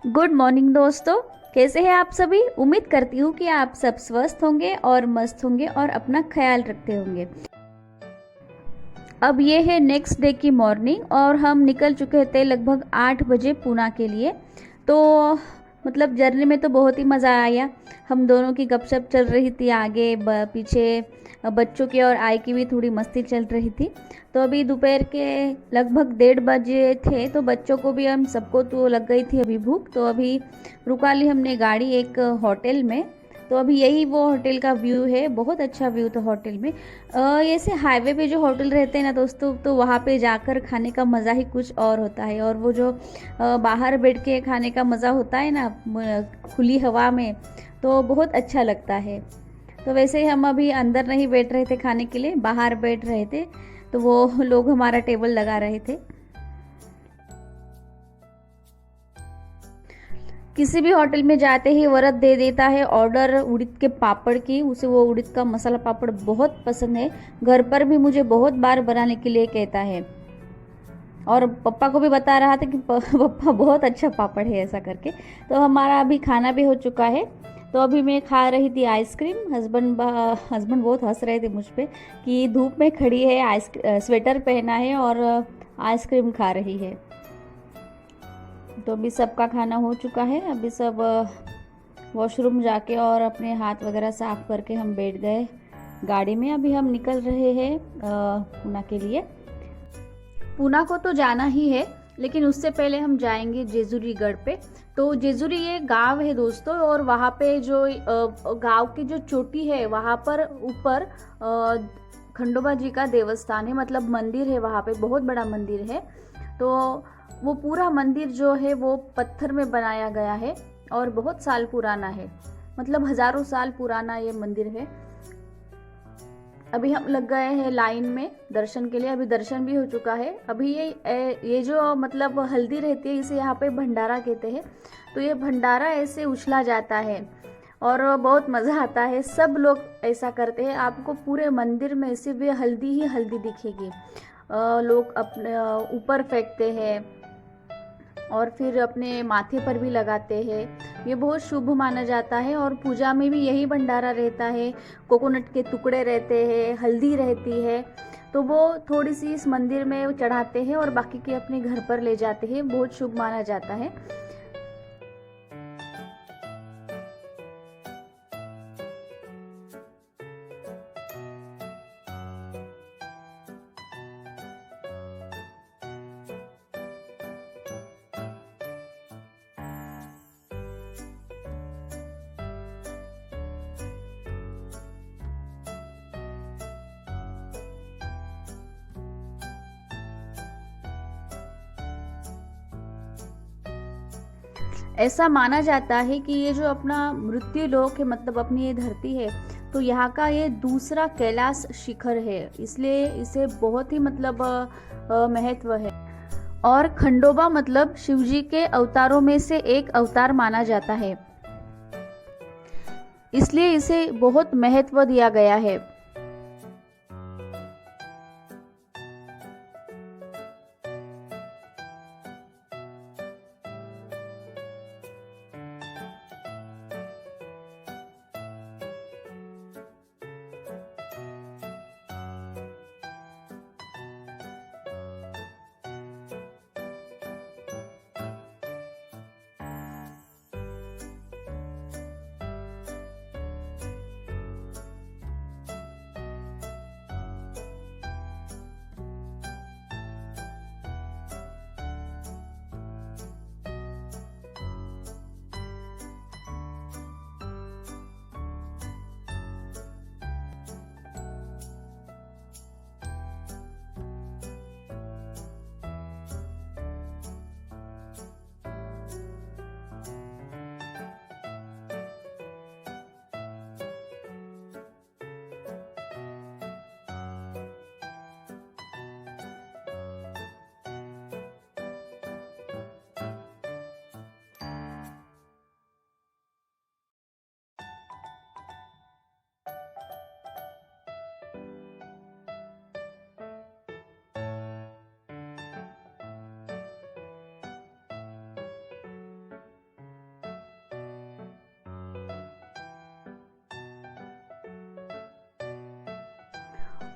Good morning दोस्तों। कैसे हैं आप सभी। उम्मीद करती हूँ कि आप सब स्वस्थ होंगे और मस्त होंगे और अपना ख्याल रखते होंगे। अब ये है नेक्स्ट डे की मॉर्निंग और हम निकल चुके थे लगभग 8 बजे पूना के लिए। तो मतलब जर्नी में तो बहुत ही मज़ा आया। हम दोनों की गपशप चल रही थी, आगे पीछे बच्चों की और आई की भी थोड़ी मस्ती चल रही थी। तो अभी दोपहर के लगभग 1:30 बजे थे, तो बच्चों को भी हम सबको तो लग गई थी अभी भूख। तो अभी रुका ली हमने गाड़ी एक होटल में। तो अभी यही वो होटल का व्यू है, बहुत अच्छा व्यू था होटल में। ऐसे हाईवे पे जो होटल रहते हैं ना दोस्तों, तो वहाँ पे जाकर खाने का मज़ा ही कुछ और होता है। और वो जो बाहर बैठ के खाने का मज़ा होता है ना, खुली हवा में, तो बहुत अच्छा लगता है। तो वैसे ही हम अभी अंदर नहीं बैठ रहे थे खाने के लिए, बाहर बैठ रहे थे। तो वो लोग हमारा टेबल लगा रहे थे। किसी भी होटल में जाते ही वरद दे देता है ऑर्डर उड़द के पापड़ की। उसे वो उड़द का मसाला पापड़ बहुत पसंद है। घर पर भी मुझे बहुत बार बनाने के लिए कहता है और पप्पा को भी बता रहा था कि पप्पा बहुत अच्छा पापड़ है ऐसा करके। तो हमारा अभी खाना भी हो चुका है। तो अभी मैं खा रही थी आइसक्रीम। हस्बैंड बहुत हंस रहे थे मुझ पे कि धूप में खड़ी है, स्वेटर पहना है और आइसक्रीम खा रही है। तो अभी सबका खाना हो चुका है। अभी सब वॉशरूम जाके और अपने हाथ वगैरह साफ करके हम बैठ गए गाड़ी में। अभी हम निकल रहे हैं पूना के लिए। पूना को तो जाना ही है, लेकिन उससे पहले हम जाएंगे जेजुरी गढ़ पे। तो जेजुरी ये गांव है दोस्तों, और वहाँ पे जो गांव की जो चोटी है वहाँ पर ऊपर खंडोबा जी का देवस्थान है, मतलब मंदिर है। वहाँ पे बहुत बड़ा मंदिर है। तो वो पूरा मंदिर जो है वो पत्थर में बनाया गया है और बहुत साल पुराना है, मतलब हजारों साल पुराना ये मंदिर है। अभी हम लग गए हैं लाइन में दर्शन के लिए। अभी दर्शन भी हो चुका है। अभी ये जो मतलब हल्दी रहती है, इसे यहाँ पे भंडारा कहते हैं। तो ये भंडारा ऐसे उछला जाता है और बहुत मज़ा आता है। सब लोग ऐसा करते हैं। आपको पूरे मंदिर में सिर्फ ये हल्दी ही हल्दी दिखेगी। लोग अपने ऊपर फेंकते हैं और फिर अपने माथे पर भी लगाते हैं। ये बहुत शुभ माना जाता है और पूजा में भी यही भंडारा रहता है। कोकोनट के टुकड़े रहते हैं, हल्दी रहती है। तो वो थोड़ी सी इस मंदिर में चढ़ाते हैं और बाकी के अपने घर पर ले जाते हैं। बहुत शुभ माना जाता है। ऐसा माना जाता है कि ये जो अपना मृत्यु लोक है, मतलब अपनी ये धरती है, तो यहाँ का ये दूसरा कैलाश शिखर है, इसलिए इसे बहुत ही मतलब महत्व है। और खंडोबा मतलब शिवजी के अवतारों में से एक अवतार माना जाता है, इसलिए इसे बहुत महत्व दिया गया है।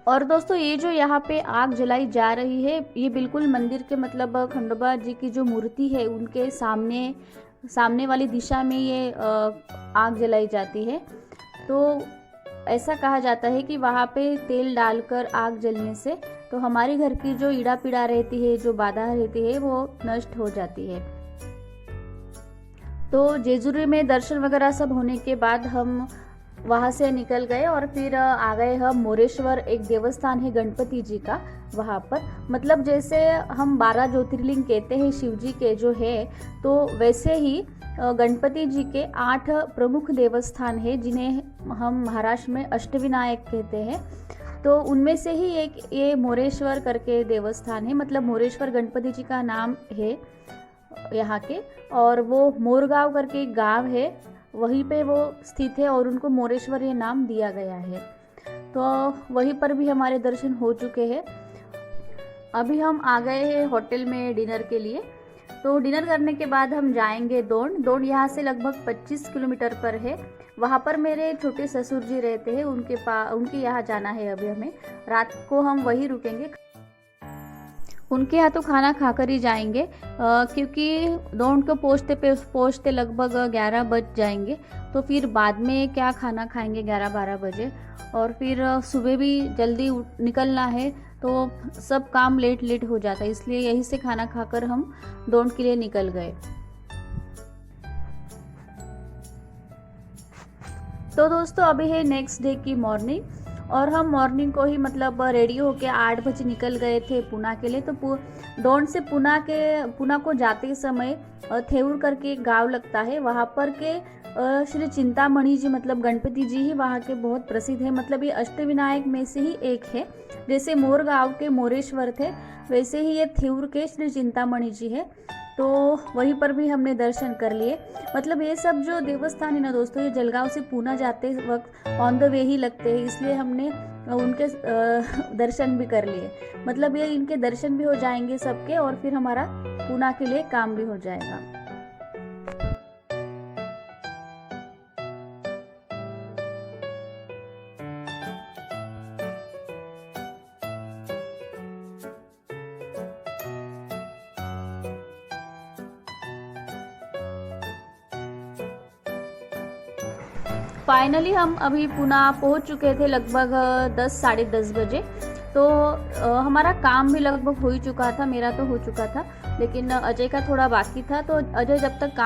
और दोस्तों ये जो यहाँ पे आग जलाई जा रही है, ये बिल्कुल मंदिर के मतलब खंडोबा जी की जो मूर्ति है उनके सामने वाली दिशा में ये आग जलाई जाती है। तो ऐसा कहा जाता है कि वहाँ पे तेल डालकर आग जलने से तो हमारे घर की जो ईड़ा पीड़ा रहती है, जो बाधा रहती है, वो नष्ट हो जाती है। तो जेजुरी में दर्शन वगैरह सब होने के बाद हम वहाँ से निकल गए और फिर आ गए हम मोरेश्वर, एक देवस्थान है गणपति जी का। वहाँ पर मतलब जैसे हम 12 ज्योतिर्लिंग कहते हैं शिव जी के जो है, तो वैसे ही गणपति जी के 8 प्रमुख देवस्थान है जिन्हें हम महाराष्ट्र में अष्टविनायक कहते हैं। तो उनमें से ही एक ये मोरेश्वर करके देवस्थान है। मतलब मोरेश्वर गणपति जी का नाम है यहाँ के, और वो मोरगांव करके एक गांव है, वहीं पे वो स्थित है और उनको मोरेश्वर ये नाम दिया गया है। तो वहीं पर भी हमारे दर्शन हो चुके हैं। अभी हम आ गए हैं होटल में डिनर के लिए। तो डिनर करने के बाद हम जाएंगे दोंड यहाँ से लगभग 25 किलोमीटर पर है। वहाँ पर मेरे छोटे ससुर जी रहते हैं, उनके यहाँ जाना है। अभी हमें रात को हम वहीं रुकेंगे, उनके यहाँ तो खाना खाकर ही जाएंगे, क्योंकि दोंड को पहुँचते लगभग 11 बज जाएंगे। तो फिर बाद में क्या खाना खाएंगे 11-12 बजे, और फिर सुबह भी जल्दी निकलना है, तो सब काम लेट हो जाता है। इसलिए यहीं से खाना खाकर हम दोंड के लिए निकल गए। तो दोस्तों अभी है नेक्स्ट डे की मॉर्निंग, और हम मॉर्निंग को ही मतलब रेडी होके 8 बजे निकल गए थे पुणे के लिए। तो दोंड से पुणे को जाते समय थेऊर करके एक गांव लगता है, वहाँ पर के श्री चिंतामणि जी मतलब गणपति जी ही वहाँ के बहुत प्रसिद्ध है। मतलब ये अष्टविनायक में से ही एक है। जैसे मोरगांव के मोरेश्वर थे, वैसे ही ये थेऊर के श्री चिंतामणि जी है। तो वहीं पर भी हमने दर्शन कर लिए। मतलब ये सब जो देवस्थान है ना दोस्तों, ये जलगांव से पुणे जाते वक्त ऑन द वे ही लगते हैं, इसलिए हमने उनके दर्शन भी कर लिए। मतलब ये इनके दर्शन भी हो जाएंगे सबके, और फिर हमारा पुणे के लिए काम भी हो जाएगा। फाइनली हम अभी पुणे पहुंच चुके थे लगभग 10 साढ़े 10 बजे। तो हमारा काम भी लगभग हो ही चुका था, मेरा तो हो चुका था, लेकिन अजय का थोड़ा बाकी था। तो अजय जब तक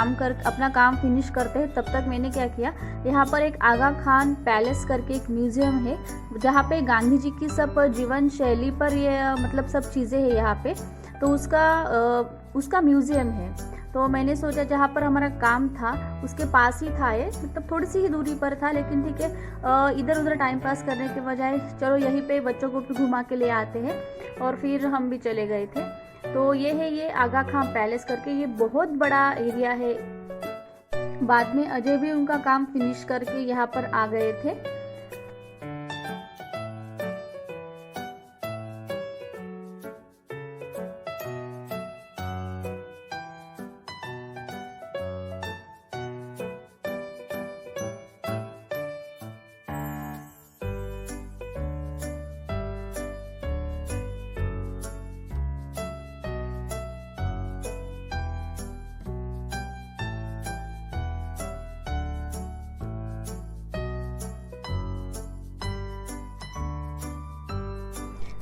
अपना काम फिनिश करते हैं, तब तक मैंने क्या किया, यहाँ पर एक आगा खान पैलेस करके एक म्यूजियम है, जहाँ पे गांधी जी की सब जीवन शैली पर ये मतलब सब चीज़ें हैं यहाँ पे। तो उसका म्यूजियम है। तो मैंने सोचा जहाँ पर हमारा काम था उसके पास ही था ये, मतलब थोड़ी सी ही दूरी पर था, लेकिन ठीक है, इधर उधर टाइम पास करने के बजाय चलो यहीं पे बच्चों को भी घुमा के ले आते हैं। और फिर हम भी चले गए थे। तो ये है ये आगा खान पैलेस करके, ये बहुत बड़ा एरिया है। बाद में अजय भी उनका काम फिनिश करके यहाँ पर आ गए थे।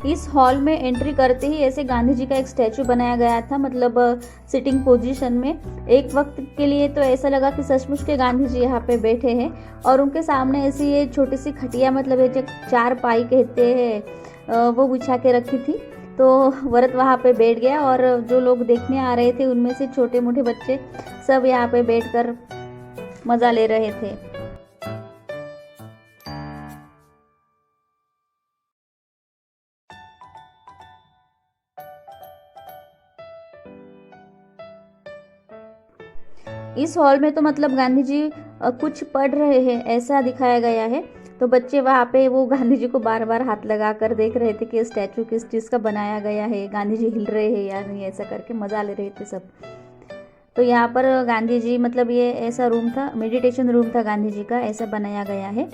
इस हॉल में एंट्री करते ही ऐसे गांधी जी का एक स्टैचू बनाया गया था, मतलब सिटिंग पोजीशन में। एक वक्त के लिए तो ऐसा लगा कि सचमुच के गांधी जी यहाँ पे बैठे हैं, और उनके सामने ऐसी ये छोटी सी खटिया, मतलब ये जो 4 पाई कहते हैं, वो बिछा के रखी थी। तो वरत वहाँ पे बैठ गया, और जो लोग देखने आ रहे थे उनमें से छोटे मोटे बच्चे सब यहाँ पे बैठकर मज़ा ले रहे थे। इस हॉल में तो मतलब गांधी जी कुछ पढ़ रहे हैं ऐसा दिखाया गया है। तो बच्चे वहाँ पे वो गांधी जी को बार बार हाथ लगा कर देख रहे थे कि स्टैचू किस चीज़ का बनाया गया है, गांधी जी हिल रहे हैं या नहीं, ऐसा करके मज़ा ले रहे थे सब। तो यहाँ पर गांधी जी मतलब ये ऐसा रूम था, मेडिटेशन रूम था गांधी जी का, ऐसा बनाया गया है।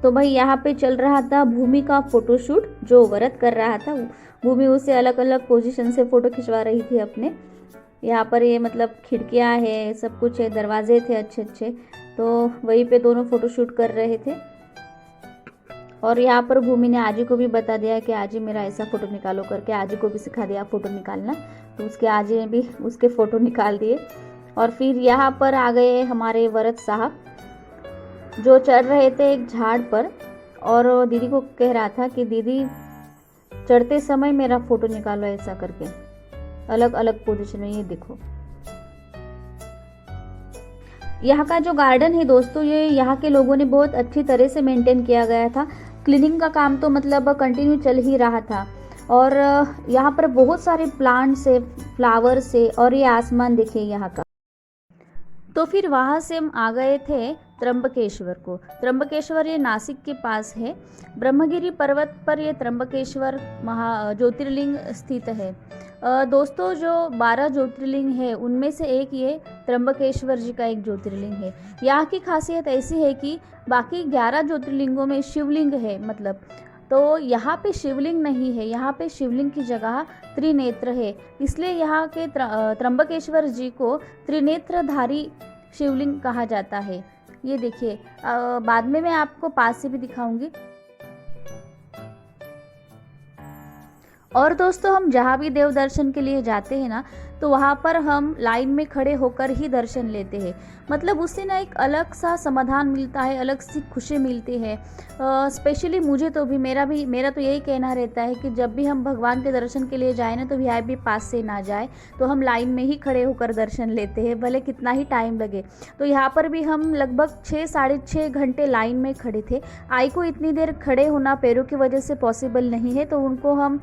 तो भाई यहाँ पे चल रहा था भूमि का फोटोशूट, जो व्रत कर रहा था। भूमि उसे अलग अलग पोजीशन से फ़ोटो खिंचवा रही थी अपने। यहाँ पर ये मतलब खिड़कियाँ है, सब कुछ है, दरवाजे थे अच्छे अच्छे, तो वहीं पे दोनों फ़ोटोशूट कर रहे थे। और यहाँ पर भूमि ने आजी को भी बता दिया कि आजी मेरा ऐसा फ़ोटो निकालो करके, आजी को भी सिखा दिया फ़ोटो निकालना। तो उसके आजी ने भी उसके फ़ोटो निकाल दिए। और फिर यहाँ पर आ गए हमारे व्रत साहब, जो चढ़ रहे थे एक झाड़ पर, और दीदी को कह रहा था कि दीदी चढ़ते समय मेरा फ़ोटो निकालो ऐसा करके, अलग अलग पोजीशन में। ये देखो यहाँ का जो गार्डन है दोस्तों, ये यहाँ के लोगों ने बहुत अच्छी तरह से मेंटेन किया गया था। क्लीनिंग का काम तो मतलब कंटिन्यू चल ही रहा था। और यहाँ पर बहुत सारे प्लांट्स है, फ्लावर्स है, और ये आसमान देखिए यहाँ का। तो फिर वहाँ से हम आ गए थे त्र्यंबकेश्वर को। त्र्यंबकेश्वर ये नासिक के पास है। ब्रह्मगिरी पर्वत पर ये त्र्यंबकेश्वर ज्योतिर्लिंग स्थित है। दोस्तों जो 12 ज्योतिर्लिंग है उनमें से एक ये त्र्यंबकेश्वर जी का एक ज्योतिर्लिंग है। यहाँ की खासियत ऐसी है कि बाकी 11 ज्योतिर्लिंगों में शिवलिंग है मतलब, तो यहाँ पे शिवलिंग नहीं है। यहाँ पे शिवलिंग की जगह त्रिनेत्र है, इसलिए यहाँ के त्र्यंबकेश्वर जी को त्रिनेत्रधारी शिवलिंग कहा जाता है। ये देखिए, बाद में मैं आपको पास से भी दिखाऊंगी। और दोस्तों हम जहाँ भी देव दर्शन के लिए जाते हैं ना, तो वहाँ पर हम लाइन में खड़े होकर ही दर्शन लेते हैं। मतलब उससे ना एक अलग सा समाधान मिलता है, अलग सी खुशी मिलती है। स्पेशली मुझे तो भी मेरा तो यही कहना रहता है कि जब भी हम भगवान के दर्शन के लिए जाए ना, तो वीआईपी पास से ना जाए, तो हम लाइन में ही खड़े होकर दर्शन लेते हैं, भले कितना ही टाइम लगे। तो यहाँ पर भी हम लगभग 6-6.5 घंटे लाइन में खड़े थे। आई को इतनी देर खड़े होना पैरों की वजह से पॉसिबल नहीं है, तो उनको हम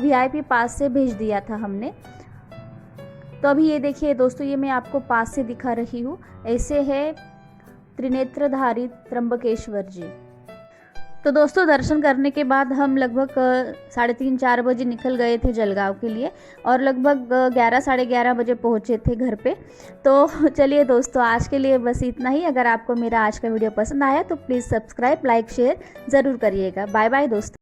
वीआईपी पास से भेज दिया था हमने। तो अभी ये देखिए दोस्तों, ये मैं आपको पास से दिखा रही हूँ। ऐसे है त्रिनेत्रधारी त्र्यंबकेश्वर जी। तो दोस्तों दर्शन करने के बाद हम लगभग 3:30-4 बजे निकल गए थे जलगांव के लिए, और लगभग 11-11:30 बजे पहुँचे थे घर पे। तो चलिए दोस्तों, आज के लिए बस इतना ही। अगर आपको मेरा आज का वीडियो पसंद आया तो प्लीज़ सब्सक्राइब, लाइक, शेयर ज़रूर करिएगा। बाय बाय दोस्तों।